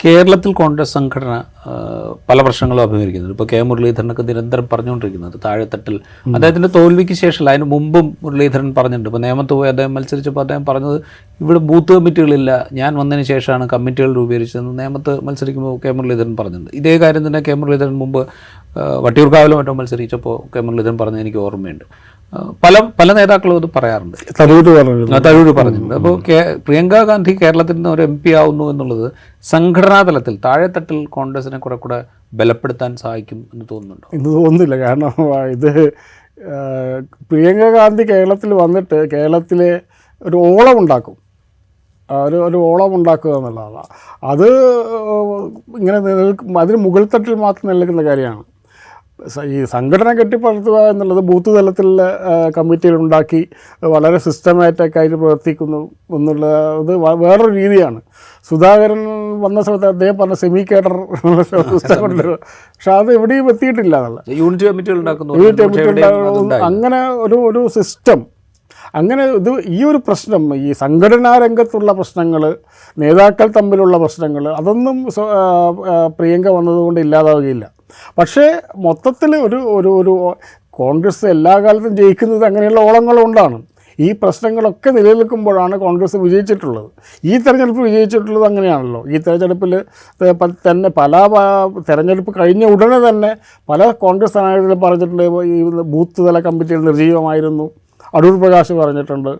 കേരളത്തിൽ കോൺഗ്രസ് സംഘടന പല പ്രശ്നങ്ങളും അഭിമുഖീകരിക്കുന്നുണ്ട്. ഇപ്പോൾ കെ മുരളീധരനൊക്കെ നിരന്തരം പറഞ്ഞുകൊണ്ടിരിക്കുന്നത് താഴെത്തട്ടിൽ അദ്ദേഹത്തിൻ്റെ തോൽവിക്ക് ശേഷമല്ല, അതിന് മുമ്പും മുരളീധരൻ പറഞ്ഞിട്ടുണ്ട്. ഇപ്പോൾ നേമത്ത് പോയി അദ്ദേഹം മത്സരിച്ചപ്പോൾ അദ്ദേഹം പറഞ്ഞത് ഇവിടെ ബൂത്ത് കമ്മിറ്റികളില്ല, ഞാൻ വന്നതിന് ശേഷമാണ് കമ്മിറ്റികൾ രൂപീകരിച്ചതെന്ന് നേമത്ത് മത്സരിക്കുമ്പോൾ കെ മുരളീധരൻ പറഞ്ഞിട്ടുണ്ട്. ഇതേ കാര്യം തന്നെ കെ മുരളീധരൻ മുമ്പ് വട്ടിയൂർക്കാവിലോ മറ്റോ മത്സരിച്ചപ്പോൾ കെ മുരളീധരൻ പറഞ്ഞത് എനിക്ക് ഓർമ്മയുണ്ട്. പല നേതാക്കളും അത് പറയാറുണ്ട്. തരൂര് പറഞ്ഞിട്ടുണ്ട്. അപ്പോൾ പ്രിയങ്ക ഗാന്ധി കേരളത്തിൽ നിന്ന് ഒരു MP ആവുന്നു എന്നുള്ളത് സംഘടനാ തലത്തിൽ താഴെത്തട്ടിൽ കോൺഗ്രസിനെ കുറെ കൂടെ ബലപ്പെടുത്താൻ സഹായിക്കും എന്ന് തോന്നുന്നുണ്ടോ? ഇത് തോന്നുന്നില്ല. കാരണം ഇത് പ്രിയങ്ക ഗാന്ധി കേരളത്തിൽ വന്നിട്ട് കേരളത്തിലെ ഒരു ഓളം ഉണ്ടാക്കും, ഒരു ഓളം ഉണ്ടാക്കുക എന്നുള്ളതാണ്. അത് ഇങ്ങനെ അതിന് മുകൾ തട്ടിൽ മാത്രം നിലനിൽക്കുന്ന കാര്യമാണ്. ഈ സംഘടന കെട്ടിപ്പടുത്തുക എന്നുള്ളത് ബൂത്ത് തലത്തിലുള്ള കമ്മിറ്റികളുണ്ടാക്കി വളരെ സിസ്റ്റമാറ്റിക്കായിട്ട് പ്രവർത്തിക്കുന്നു എന്നുള്ളത് വേറൊരു രീതിയാണ്. സുധാകരൻ വന്ന സമയത്ത് അദ്ദേഹം പറഞ്ഞ സെമി കേഡർ സിസ്റ്റം കൊണ്ടുവരിക, പക്ഷെ അത് എവിടെയും എത്തിയിട്ടില്ല എന്നുള്ള യൂണിറ്റ് കമ്മിറ്റികൾ അങ്ങനെ ഒരു സിസ്റ്റം. അങ്ങനെ ഇത് ഈ ഒരു പ്രശ്നം, ഈ സംഘടനാ രംഗത്തുള്ള പ്രശ്നങ്ങൾ, നേതാക്കൾ തമ്മിലുള്ള പ്രശ്നങ്ങൾ, അതൊന്നും പ്രിയങ്ക വന്നതുകൊണ്ട് ഇല്ലാതാവുകയില്ല. പക്ഷേ മൊത്തത്തിൽ ഒരു കോൺഗ്രസ് എല്ലാ കാലത്തും ജയിക്കുന്നത് അങ്ങനെയുള്ള ഓളങ്ങളുകൊണ്ടാണ്. ഈ പ്രശ്നങ്ങളൊക്കെ നിലനിൽക്കുമ്പോഴാണ് കോൺഗ്രസ് വിജയിച്ചിട്ടുള്ളത്. ഈ തെരഞ്ഞെടുപ്പ് വിജയിച്ചിട്ടുള്ളത് അങ്ങനെയാണല്ലോ. ഈ തെരഞ്ഞെടുപ്പിൽ തന്നെ തെരഞ്ഞെടുപ്പ് കഴിഞ്ഞ ഉടനെ തന്നെ പല കോൺഗ്രസ് സ്ഥാനാർത്ഥികളും പറഞ്ഞിട്ടുണ്ട് ഈ ബൂത്ത് തല കമ്മിറ്റികൾ നിർജ്ജീവമായിരുന്നു, അടൂർ പ്രകാശ് പറഞ്ഞിട്ടുണ്ട്.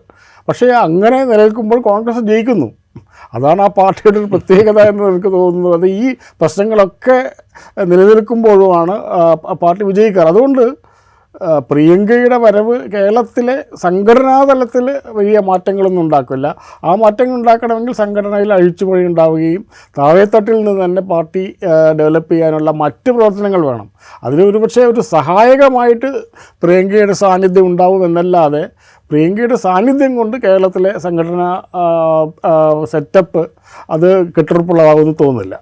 പക്ഷേ അങ്ങനെ നിലനിൽക്കുമ്പോൾ കോൺഗ്രസ് ജയിക്കുന്നു. അതാണ് ആ പാർട്ടിയുടെ ഒരു പ്രത്യേകത എന്ന് എനിക്ക് തോന്നുന്നത്. അത് ഈ പ്രശ്നങ്ങളൊക്കെ നിലനിൽക്കുമ്പോഴുമാണ് പാർട്ടി വിജയിക്കാറ്. അതുകൊണ്ട് പ്രിയങ്കയുടെ വരവ് കേരളത്തിലെ സംഘടനാ തലത്തിൽ വലിയ മാറ്റങ്ങളൊന്നും ഉണ്ടാക്കില്ല. ആ മാറ്റങ്ങൾ ഉണ്ടാക്കണമെങ്കിൽ സംഘടനയിൽ അഴിച്ചുപൊഴി ഉണ്ടാവുകയും താഴെത്തട്ടിൽ നിന്ന് തന്നെ പാർട്ടി ഡെവലപ്പ് ചെയ്യാനുള്ള മറ്റ് പ്രവർത്തനങ്ങൾ വേണം. അതിന് പക്ഷേ ഒരു സഹായകമായിട്ട് പ്രിയങ്കയുടെ സാന്നിധ്യം ഉണ്ടാവും എന്നല്ലാതെ പ്രിയങ്കയുടെ സാന്നിധ്യം കൊണ്ട് കേരളത്തിലെ സംഘടനാ സെറ്റപ്പ് അത് കെട്ടുറപ്പുള്ളതാകുമെന്ന് തോന്നുന്നില്ല.